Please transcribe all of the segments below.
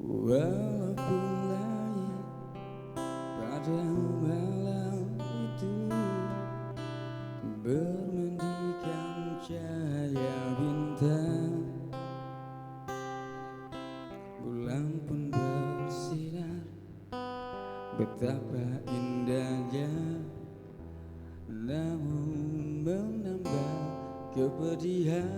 Walaupun langit pada malam itu bermandikan cahaya bintang, bulan pun bersinar betapa indahnya, namun menambah kepedihan.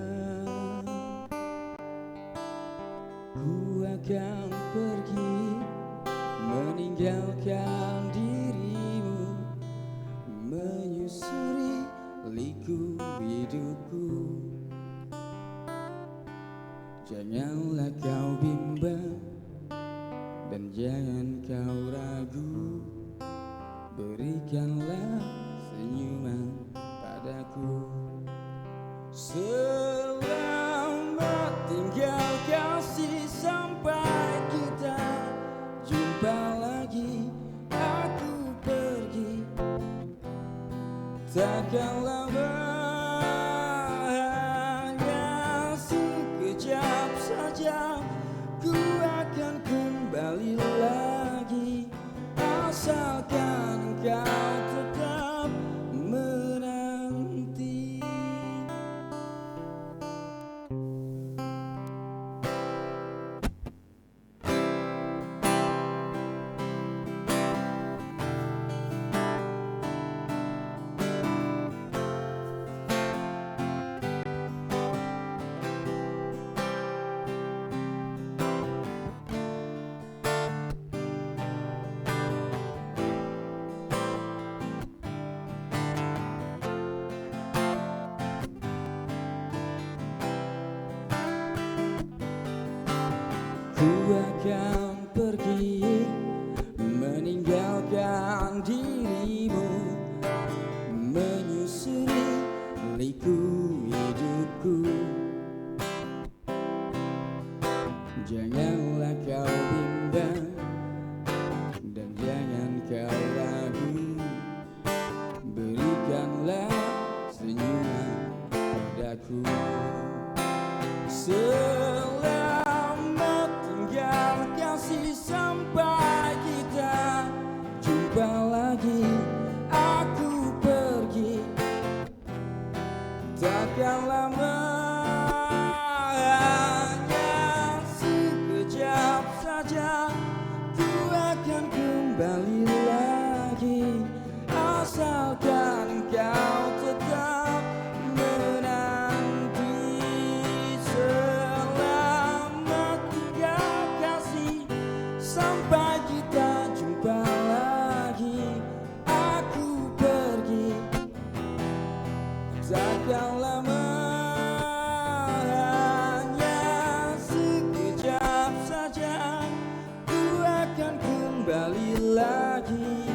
Ku akan pergi meninggalkan dirimu, menyusuri liku hidupku. Janganlah kau bimbang dan jangan kau ragu, berikanlah senyuman padaku. Selamat tinggal kasih, sampai kita jumpa lagi. Aku pergi takkan lama, hanya sekejap saja. Ku akan kembali lagi, asalkan kau tetap menanti. Ku akan pergi meninggalkan dirimu, menyusuri liku hidupku. Janganlah kau bimbang dan jangan kau ragu, berikanlah senyuman padaku. Selamat tinggal kasih, sampai kita jumpa lagi. Aku pergi takkan lama, hanya sekejap saja. Ku akan kembali lagi, asalkan kau tetap menanti. Selamat tinggal kasih, sampai kita jumpa lagi. Aku pergi takkan lama, hanya sekejap saja. Ku akan kembali lagi,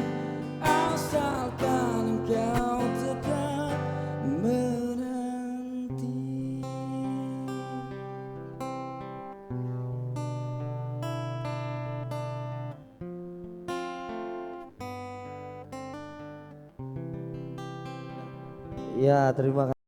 asalkan kau tetap menanti. Ya, terima kasih.